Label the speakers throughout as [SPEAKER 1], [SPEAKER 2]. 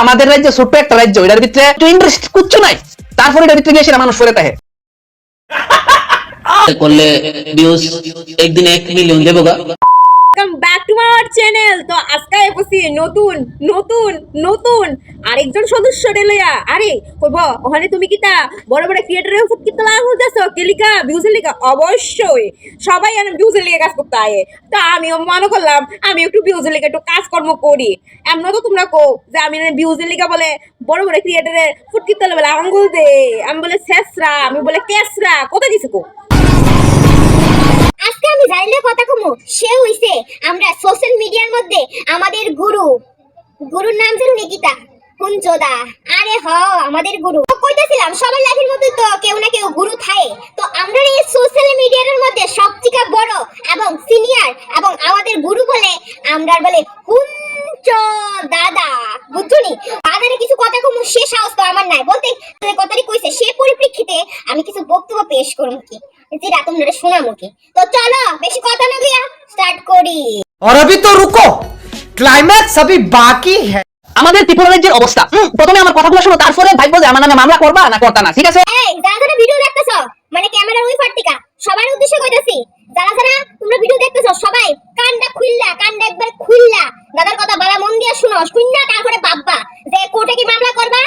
[SPEAKER 1] আমাদের রাজ্য ছোট্ট একটা রাজ্য, এটার ভিতরে ইন্টারেস্ট কিচ্ছু নাই, তারপরে এটার ভিতরে গিয়ে সেটা মানুষ করে থাকে
[SPEAKER 2] করলে ভিউজ একদিনে 1 মিলিয়ন দেবো গা।
[SPEAKER 3] Welcome back to my channel. তো আজকে এসেছি নতুন নতুন নতুন আরেকজন সদস্য লইয়া। আরে কইব ওখানে তুমি কিতা বড় বড় ক্রিয়েটরের ফুট কিতা লাভ হইতাছো কেলিকা ভিউজের লিগা? অবশ্যই সবাই আর ভিউজের লিগা কাজ করতে আয়ে, তো আমিও মনে করলাম আমি একটু ভিউজের লিগা একটু কাজকর্ম করি। এমন তো তোমরা কো যে আমি ভিউজের লিগা বলে বড় বড় ক্রিয়েটরের ফুট কিতা বলে আঙ্গুল দে, আমি বলে শেষরা, আমি বলে কেসরা, কোথায় দিছে কো?
[SPEAKER 4] আজকে আমি জানলে কথা কমু সে হইছে আমরা সোশ্যাল মিডিয়ার মধ্যে আমাদের গুরুর নাম জানো নিকিতা হুনচোদা। আরে হ আমাদের গুরু কইতেছিলাম সবার লাইফের মধ্যে তো কেউ না কেউ গুরু থাকে। তো আমরা এই সোশ্যাল মিডিয়ার মধ্যে সবথেকে বড় এবং সিনিয়র এবং আমাদের গুরু বলে আমরা বলে হুনচো দাদা, বুঝছনি? দাদারে কিছু কথা কমু সে সাহস তো আমার নাই, বলতে কথাটি কইছে সে পরিপ্রেক্ষিতে আমি কিছু বক্তব্য পেশ করব কি যেটা তোমরা শোনাবো কি। তো চলো বেশি কথা না গিয়া স্টার্ট করি।
[SPEAKER 5] और अभी तो रुको, क्लाइमैक्स अभी बाकी है।
[SPEAKER 1] আমাদের ত্রিপুরা রাজ্যের অবস্থা। প্রথমে আমার কথাগুলো শোনো, তারপরে ভাইবো যে আমার নামে মামলা করবা না করতা না, ঠিক আছে?
[SPEAKER 4] এই যারা যারা ভিডিও দেখতেছো মানে ক্যামেরার ওই ফাটিকা সবার উদ্দেশ্যে কইতাছি, যারা যারা তোমরা ভিডিও দেখতেছো সবাই কানটা একবার খুললা দাদার কথা বালা মন দিয়ে শুনো, শুননা তারপরে ভাববা যে কোর্টে কি মামলা করবা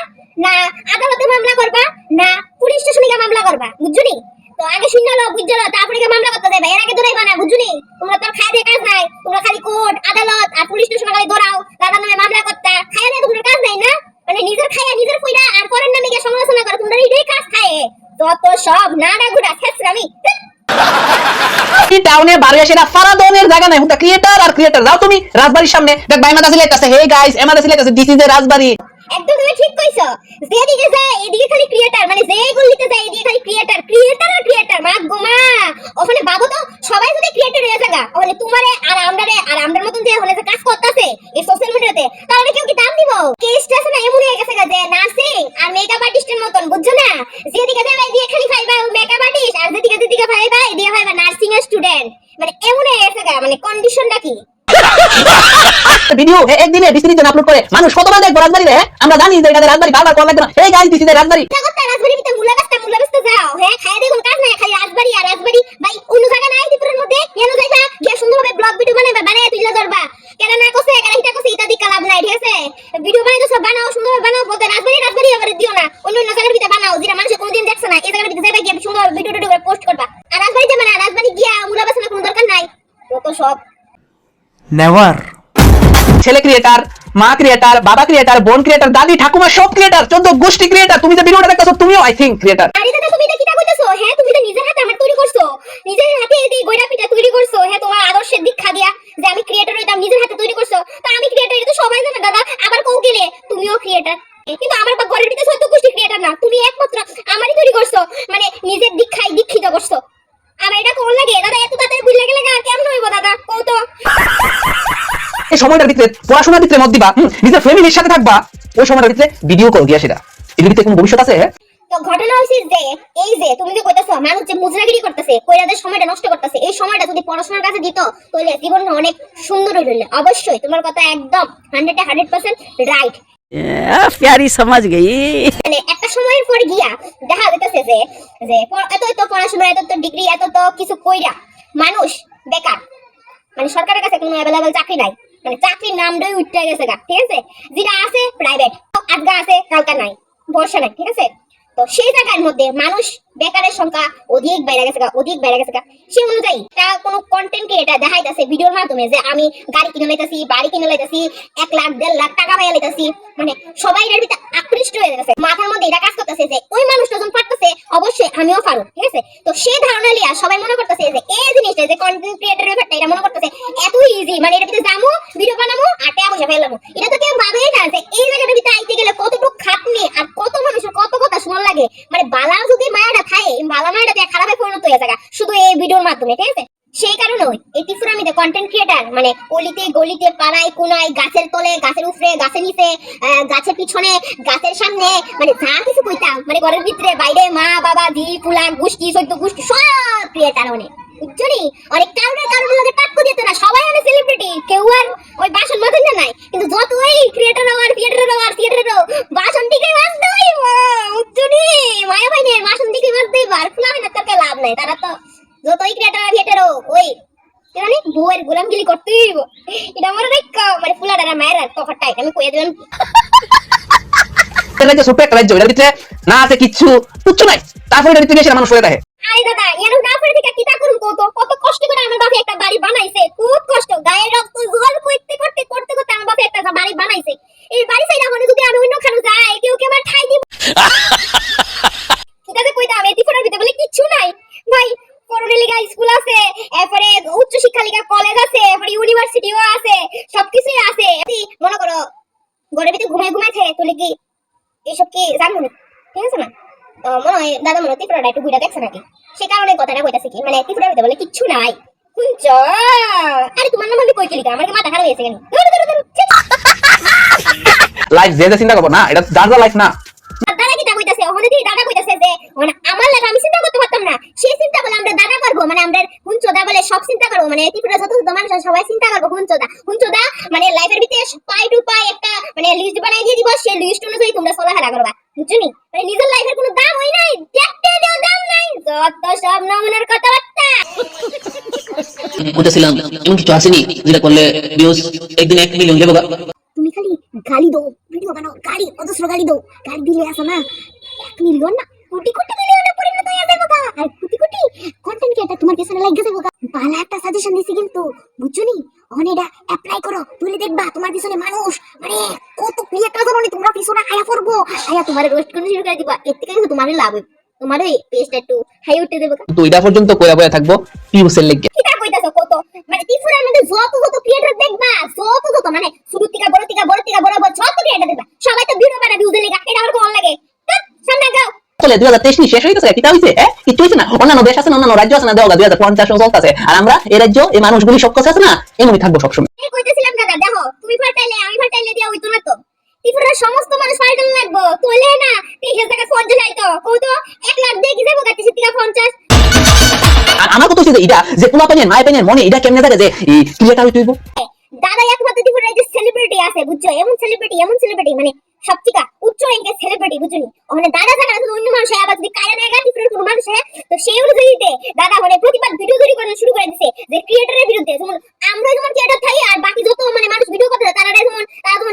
[SPEAKER 4] না আদালতে মামলা করবা না পুলিশ স্টেশনে গিয়ে মামলা করবা, বুঝছনি? তো আগে শুনলো বুঝলো তারপরে গিয়ে মামলা করতে যাবে, এর আগে দৌড়াইবা না, বুঝছনি? তোমরা তো খাই দিয়ে কাজ নাই, তোমরা খালি কোর্ট আদালত আর পুলিশ স্টেশনে খালি দৌড়াও, দাদার নামে মামলা করতে খাই দিয়ে তোমার কাজ নাই না, মানে নিজের খাইয়া নিজের কইরা আর পরের নামে গিয়ে সমালোচনা করে, তোমরা এটাই কাজ খায় যত সব নাড়া গুড়া ছেছরামি।
[SPEAKER 1] টাউনে বাড়ি আসে না ফারাদনের জায়গা নাই, হুটা ক্রিয়েটর আর ক্রিয়েটর। যাও তুমি রাজবাড়ির সামনে, দেখ বাইমাদা সিলেক্টাছে, হে গাইস এমাদা সিলেক্টাছে, দিস ইজ এ রাজবাড়ি।
[SPEAKER 4] একদম তুমি ঠিক কইছো, যেদিকে যায় এদিকে খালি ক্রিয়েটর, মানে যে গলিতে যায় এদিকে খালি ক্রিয়েটর আর ক্রিয়েটর। মা গো মা, ওখানে বাবু তো সবাই যদি ক্রিয়েটর হয়ে যাগা, ওখানে তোমারে আর আমরার মতন যে ওখানে যে কাজ করতেছে এই সোশ্যাল মিডিয়াতে, তাহলে কেউ কি দাম দিব? কেসটা আছে না এমন হয়ে গেছে যে নার্সিং আর মেকআপ আর্টিস্টের মতন, বুঝছো না? যেদিকে যাবে এদিকে খালি ফাইবা মেকআপ আর্টিস্ট, আর যেদিকে ফাইবা এদিকে ফাইবা নার্সিং এর স্টুডেন্ট, মানে এমন হয়ে গেছে মানে কন্ডিশনটা কি?
[SPEAKER 1] ভিডিও একদিনে 20 জন আপলোড করে মানুষ কতবার দেখবো রাজবাড়ি রে? আমরা জানি যে এটা রাজবাড়ি, বারবার কল লাগবে না। Hey guys this is a Rajbari.
[SPEAKER 4] জগৎটা রাজবাড়ির ভিতরে মুলা গাছটা যাও, হ্যাঁ খায় দেখুন কাজ নাই, খালি রাজবাড়ি আর রাজবাড়ি। ভাই অন্য জায়গা নাই ত্রিপুরার মধ্যে, কেন যাইবা গিয়া সুন্দরভাবে ব্লগ ভিডিও বানায় তুইলা ধরবা, কেন না কইছে কেন হিটা কইছে ইত্যাদি কালাব নাই, ঠিক আছে? ভিডিও বানাই তো সব বানাও সুন্দরভাবে বানাও, বলতে রাজবাড়ি আবার দিও না, অন্য জায়গার ভিতরে বানাও যেটা মানুষ কোনোদিন দেখছে না, এই জায়গার ভিতরে যাইবা গিয়া সুন্দর ভিডিও করে পোস্ট করবা। আর রাজবাড়ি যাবে না, রাজবাড়ি গিয়া মুলা বাসনা কোনো দরকার নাই, যত সব
[SPEAKER 5] नेवर।
[SPEAKER 1] ছেলে ক্রিয়েটর, মা ক্রিয়েটর, বাবা ক্রিয়েটর, বোন ক্রিয়েটর, দাদি ঠাকুমা সব ক্রিয়েটর, 14 গোষ্ঠী ক্রিয়েটর। তুমি যে ভিডিওটা দেখতেছো তুমিও আই থিংক ক্রিয়েটর।
[SPEAKER 4] আরে দাদা তুমি এটা কিটা কইতাছো? হ্যাঁ তুমি তো নিজের হাতে আমার তৈরি করছো, নিজের হাতে এই গয়না পিঠা তৈরি করছো, হ্যাঁ তোমার আদর্শের দীক্ষা দিয়া যে আমি ক্রিয়েটর হইতাম, নিজের হাতে তৈরি করছো। তো আমি ক্রিয়েটর এটা তো সবাই জানে দাদা, আবার কও গেলে তুমিও ক্রিয়েটর, কিন্তু আমার ঘরের ভিতরে 14 গোষ্ঠী ক্রিয়েটর না, তুমি একমাত্র আমারই তৈরি করছো, মানে নিজের দীক্ষায় দীক্ষিত করছো। আমার এটা কোন লাগে দাদা? এত তাড়াতাড়ি বুঝলে গেলে আর কেমন হইব দাদা কও তো?
[SPEAKER 1] এই সময়টার ভিতরে পড়াশোনার ভিতরে মত দিবা, নিজের ফ্যামিলির সাথে থাকবা, ওই সময়টার ভিতরে ভিডিও করো গিয়া সেটা। এর ভিতরে কোনো ভবিষ্যৎ আছে?
[SPEAKER 4] তো ঘটনা হইছে যে এই যে তুমি যে কইতাছো মানুষ যে মুজরাগিরি করতেছে, কইরাদের সময়টা নষ্ট করতেছে, এই সময়টা যদি পড়াশোনার কাছে দিত তাহলে জীবনটা অনেক সুন্দর হইল। অবশ্যই তোমার কথা একদম 100% রাইট।
[SPEAKER 6] प्यारी समझ गई।
[SPEAKER 4] মানে একটা সময়ের পর গিয়া দেখা যাইতেছে যে যে এত পড়াশোনা, এত ডিগ্রি, এত কিছু কইরা মানুষ বেকার, মানে সরকারের কাছে কোনো অ্যাভেলেবল চাকরি নাই, মানে চাকরির নামটাই উঠতে গেছে গা, ঠিক আছে? যেটা আছে প্রাইভেট, আজগা আছে কালকা নাই, ভরসা নাই, ঠিক আছে? তো সেই জায়গার মধ্যে মানুষ বেকারের সংখ্যা অধিক বেড়ে গেছে গা। সেই অনুযায়ী তা কোনো কন্টেন্ট ক্রিয়েটর দেখাইতাছে ভিডিওর মাধ্যমে যে আমি গাড়ি কিনে লাইতাছি, বাড়ি কিনে লাইতাছি, 1 লাখ 1.5 লাখ টাকা পাইয়া লাইতাছি, মানে সবাই এর ভিতরে আকৃষ্ট হয়ে গেছে, মাথার মধ্যে এটা কাজ করতেছে যে ওই মানুষটা যখন পারতেছে অবশ্যই আমিও পারবো, ঠিক আছে? তো সেই ধারণা লিয়া সবাই মনে করতেছে যে এই জিনিসটা যে কন্টেন্ট ক্রিয়েটরের ব্যাপারটা, এটা মনে করতেছে এত ইজি, মানে এর ভিতরে যামু ভিডিও বানামু আর টাকা পয়সা ফেলামু। এটা তো কেউ ভাবেই না যে এই জায়গাটার ভিতরে আইতে গেলে কতটুকু খাটনি আর কত মানুষের কত কথা শোনা লাগে, মানে বালা যদি মায়াটা থাকে বালা মায়াটা খারাপে পরিণত হয়ে যায় শুধু এই ভিডিওর মাধ্যমে, ঠিক আছে? সেই কারণে এই ত্রিপুরামিতে কন্টেন্ট ক্রিয়েটর মানে অলিতে গলিতে পাড়ায় কোনায়, গাছের তলে, গাছের উপরে, গাছের নিচে, গাছের পিছনে, গাছের সামনে, মানে যা কিছু কইতাম, মানে ঘরের ভিতরে বাইরে মা বাবা জি পুলা গোষ্ঠী 14 গোষ্ঠী সব ক্রিয়েটর, মানে বুঝছনি অনেক কারণের লগে টাক্কু দিত না, সবাই আমি সেলিব্রিটি, কেউ আর ওই বাসন মাঝে না নাই, কিন্তু যত ওই ক্রিয়েটর আর থিয়েটার বাসন দিকে মারতে হইব, বুঝছনি মায়া ভাই নে বাসন দিকে মারতে বার খোলা হয় না, তোকে লাভ নাই, তারা তো যতই ক্রিয়েটর আর থিয়েটার ওই জানি বউয়ের গোলামগিরি করতে হইব, এটা আমার মানে ফুলাডারা মায়ের তফাটাই আমি কইয়া দিলাম।
[SPEAKER 1] এটা যে ছোট্ট একটা রাজ্য, এটার ভিতরে না আছে কিচ্ছু কিচ্ছু নাই, তারপরে এটার ভিতরে এসে মানুষ পড়ে থাকে।
[SPEAKER 4] আরে দাদা এর না করে থেকে কিটা করুন কত কষ্ট করে আমার বাবা একটা বাড়ি বানাইছে, খুব কষ্ট, গায়ে রক্ত জল করতে আমার বাবা একটা বাড়ি বানাইছে, এই বাড়ি চাইরা মানে যদি আমি অন্য খানো যাই কেউ কে আমার ঠাই দিব, ঠিক আছে কইতা আমি ত্রিপুরার ভিতরে বলে কিচ্ছু নাই ভাই, পরনেলিকা স্কুল আছে, এরপরে উচ্চ শিক্ষা লিগা কলেজ আছে, এরপরে ইউনিভার্সিটিও আছে, সবকিছুই আছে, মনে করো ঘরের ভিতরে ঘুমায় থাকে তুলে কি এসব কি জানো না, ঠিক আছে না? মনে হয় দাদা মনে হয় ত্রিপুরাটা একটু ঘুরে দেখছে নাকি, সে কারণে কথাটা কইতাছে কি মানে ত্রিপুরার ভিতরে বলে কিচ্ছু নাই, শুনছ? আরে তোমার নাম আমি কই কি লিখা, আমার কি মাথা খারাপ হয়েছে কেন?
[SPEAKER 1] লাইফ যে চিন্তা করবো না, এটা যার লাইফ না।
[SPEAKER 4] দাদা কি তা কইতাছে, ওখানে কি দাদা কইতাছে যে মানে আমার লাগে আমি চিন্তা করতে পারতাম না, সেই চিন্তা বলে আমরা দাদা করবো, মানে আমরা হুনচোদা বলে সব চিন্তা করবো, মানে ত্রিপুরা যত মানুষ সবাই চিন্তা করবো হুনচোদা মানে লাইফের ভিতরে পাই টু পাই একটা মানে লিস্ট বানাই দিয়ে দিব, সেই লিস্ট অনুযায়ী তোমরা চলাফেরা করবা, বুঝছনি? মানে নিজের লাইফের কোনো দাম হই নাই, দেখতে দেও দাম নাই, যত সব নমুনার কথাবার্তা।
[SPEAKER 2] বলতেছিলাম এমন কিছু আসেনি যেটা করলে ভিউজ একদিন 1 মিলিয়ন যাবো গা।
[SPEAKER 4] তুমি খালি গালি দাও, ভিডিও বানাও, গালি অজস্র গালি দাও, গালি দিলে আসে না 1 মিলিয়ন না কোটি মিলিয়নে পরিণত হয়ে যাবে গা, আর কোটি কন্টেন্ট ক্রিয়েটর তোমার কাছে লাগবে যাবে গা। ভালো একটা সাজেশন দিছি কিন্তু, বুঝছনি? ওখানে এটা অ্যাপ্লাই করো, তুই দেখবা তোমার পিছনে মানুষ মানে কত ক্রিয়েটর মানে তোমরা পিছনে আয়া পড়বো, আয়া তোমার রোস্ট করে শুরু করে দিবা, এর থেকে কিন্তু তোমার লাভ হবে, তোমার এই পেজটা একটু হাই উঠতে দেবে গা।
[SPEAKER 1] তো এটা পর্যন্ত কইয়া বয়া থাকবো ভিউসের লেগে।
[SPEAKER 4] কিটা কইতাছো কত মানে ত্রিপুরার মধ্যে যত ক্রিয়েটর দেখবা, যত মানে শুরু থেকে বড় যত ক্রিয়েটর দেখবা সবাই তো ভিডিও বানায় ভিউজ লাগা, এটা আমার কোন লাগে? সামনে যাও
[SPEAKER 1] চলে 2023 নি শেষ হয়ে গেছে, কিটা হইছে কিছু হইছে না, অন্যান্য দেশ আছে না, অন্যান্য রাজ্য আছে না, দেওয়া 2050 চলতেছে, আর আমরা এই রাজ্য এই মানুষগুলি সব কাছে আছে না, এমনই থাকবো সবসময়।
[SPEAKER 4] এই কইতেছিলাম দাদা দেখো তুমি ফাটাইলে আমি ফাটাইলে দিয়া হইতো না তো, ত্রিপুরার সমস্ত মানুষ ফাটাল লাগবো তোলে না 30 টাকা 50 আইতো কত 1 লাখ দিয়ে কি যাবো গাতি 50।
[SPEAKER 1] আর আমার কথা হচ্ছে যে এটা যে কোলা পাইনের মায় পাইনের মনে এটা কেমনে থাকে যে এই ক্রিয়েটর হইতো হইবো।
[SPEAKER 4] দাদা একমাত্র ত্রিপুরার যে সেলিব্রিটি আছে বুঝছো, এমন সেলিব্রিটি মানে সবথেকে উচ্চ র্যাঙ্কের সেলিব্রিটি বুঝছনি, ওখানে দাদা ছাড়া শুধু অন্য মানুষ আবার যদি কায়রা নেগা ত্রিপুরার কোনো মানুষ তো সেই অনুযায়ীতে দাদা মানে প্রতিবাদ ভিডিও তৈরি করা শুরু করে দিছে যে ক্রিয়েটরের বিরুদ্ধে, যেমন আমরা যেমন ক্রিয়েটর থাকি আর বাকি যত মানে মানুষ ভিডিও করতে তারা যেমন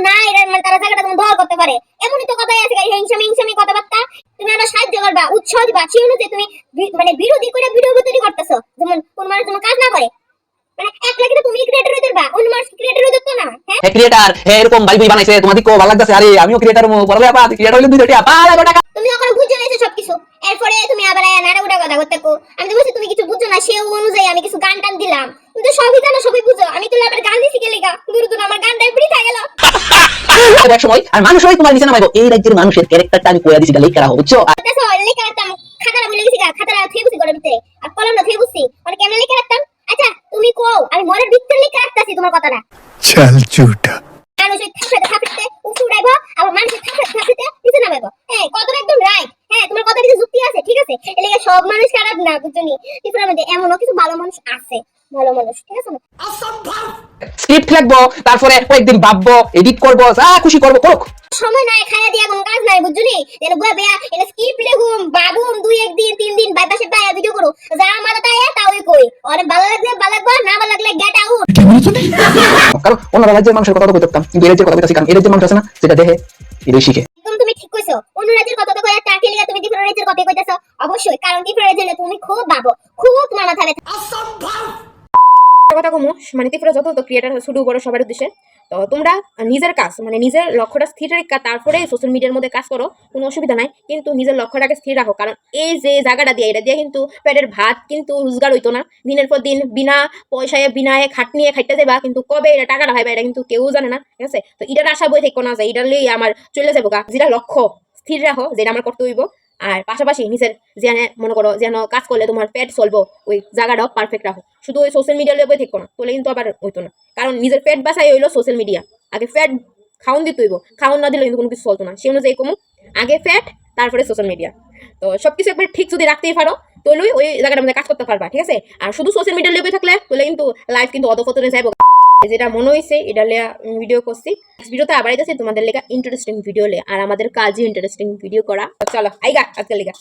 [SPEAKER 4] না এর মানে তারা জায়গাটা যেমন দখল করতে পারে, এমনই তো কথাই আছে হিংসামি কথাবার্তা, তুমি আমরা সাহায্য করবা উৎসাহ দিবা, সেই অনুযায়ী তুমি মানে বিরোধী করে ভিডিও তৈরি করতেছো, যেমন কোন মানুষ যেমন কাজ না করে মানে এক লাগে তো তুমি ক্রিয়েটর হইতে পারবা, অন্য মানুষ ক্রিয়েটর হইতে তো না। হ্যাঁ
[SPEAKER 1] ক্রিয়েটর এরকম ভাই বই বানাইছে, তোমাদের কো ভালো লাগতেছে, আরে আমিও ক্রিয়েটর মো পড়লে আপা ক্রিয়েটর হইলে 2 টাকা পালা টাকা।
[SPEAKER 4] তুমি ওখানে বুঝে নিয়েছো সবকিছু, এরপরে তুমি আবার নাড়াগুড়া কথা করতে কো, আমি তো বলছি তুমি কিছু বুঝছো না, সেই অনুযায়ী আমি কিছু গান টান দিলাম, তুমি তো সবই জানো সবই বুঝো, আমি তো আবার গান দিছি গেলে গা দূর আমার গানটাই ফ্রি থাকে গেল
[SPEAKER 1] এক সময় আর মানুষ হয় তোমার নিচে নামাইবো, এই রাজ্যের মানুষের ক্যারেক্টারটা আমি কইয়া দিছি লেখা রাখো বুঝছো।
[SPEAKER 4] দেখো লেখা রাখতাম খাতাটা বলে গেছি গা, খাতাটা থুয়ে বুঝি ঘরের ভিতরে আর কলম না থুয়ে বুঝছি মানে কেমন লেখা রাখতাম। আচ্ছা তুমি কও আমি ঘরের ভিতরে লেখা রাখতাছি তোমার কথাটা,
[SPEAKER 7] चल झूठा
[SPEAKER 4] মানুষ থাপড়াতে উপর উড়াইবো আবার মানুষ থাপড়াতে নিচে নামাইবো, হ্যাঁ কথাটা একদম রাইট, হ্যাঁ তোমার কথা কিছু যুক্তি আছে, ঠিক আছে, এলাকা সব মানুষ খারাপ না বুঝছনি, ত্রিপুরার মধ্যে এমনও কিছু ভালো মানুষ আছে, ভালো মানুষ, ঠিক আছে না?
[SPEAKER 1] স্ক্রিপ্ট লিখবো, তারপরে কয়েকদিন ভাববো, এডিট করবো, যা খুশি করবো করুক,
[SPEAKER 4] সময় নাই, খাইয়া দিয়া কোনো কাজ নাই বুঝছনি, যেন বুয়া বেয়া এটা স্ক্রিপ্ট লিখুম বাবুম 2 দিন 3 দিন বাইপাসে বাইয়া ভিডিও করো, যা মাথা তাই তাওই কই আরে ভালো লাগলে ভালো লাগবে না ভালো লাগলে গেট আউট।
[SPEAKER 1] কারণ অন্য রাজ্যের মানুষের কথা কই দেখতাম, কিন্তু এই রাজ্যের কথা কইতাছি, কারণ এই রাজ্যের মানুষ আছে না যেটা দেখে এটাই শিখে।
[SPEAKER 4] একদম তুমি ঠিক কইছো, অন্য রাজ্যের কথা তো কইয়া টাকি লিগা তুমি ত্রিপুরা রাজ্যের কথা কইতাছো, অবশ্যই কারণ ত্রিপুরা রাজ্যে তুমি খুব ভাবো, খুব তোমার মাথায়
[SPEAKER 3] কথা কমু মানে ত্রিপুরা যত ক্রিয়েটার শুরু করো সবার উদ্দেশ্যে, তো তোমরা নিজের কাজ মানে নিজের লক্ষ্যটা স্থির রেখা তারপরে সোশ্যাল মিডিয়ার মধ্যে কাজ করো, কোনো অসুবিধা নাই, কিন্তু নিজের লক্ষ্যটাকে স্থির রাখো, কারণ এই যে জায়গাটা দিয়ে এটা দিয়ে কিন্তু পেটের ভাত কিন্তু রোজগার হইতো না, দিনের পর দিন বিনা পয়সায় বিনা খাটনিয়ে খাইতে যাবা, কিন্তু কবে এটা টাকাটা পাইবা এটা কিন্তু কেউ জানে না, ঠিক আছে? তো এটার আশা বই থেকো না যে এটা লই আমার চলে যাবো গা, যেটা লক্ষ্য স্থির রাখো যেটা আমার করতে হইব, আর পাশাপাশি নিজের যেন মনে করো যেন কাজ করলে তোমার পেট চলবো ওই জায়গাটাও পারফেক্ট রাখো, শুধু ওই সোশ্যাল মিডিয়া লেবে থেকো না, তোলে কিন্তু আবার হইতো না, কারণ নিজের পেট বাঁচাই হইলো সোশ্যাল মিডিয়া, আগে ফ্যাট খাওন দিতে হইব, খাওন না দিলে কিন্তু কোনো কিছু চলতো না, সেই অনুযায়ী কমু আগে ফ্যাট তারপরে সোশ্যাল মিডিয়া। তো সবকিছু একবার ঠিক যদি রাখতেই পারো তাহলে ওই জায়গাটার মধ্যে কাজ করতে পারবা, ঠিক আছে? আর শুধু সোশ্যাল মিডিয়ার লেগে থাকলে তাহলে কিন্তু লাইফ কিন্তু অধপতনে যাইব। যেটা মনে হয়েছে এটা লিয়া ভিডিও করছি। ভিডিওতে আবার আইতাছি তোমাদের লেগে ইন্টারেস্টিং ভিডিও লিয়া, আর আমাদের কাজই ইন্টারেস্টিং ভিডিও করা। চলো আইগা আজকে লেগা।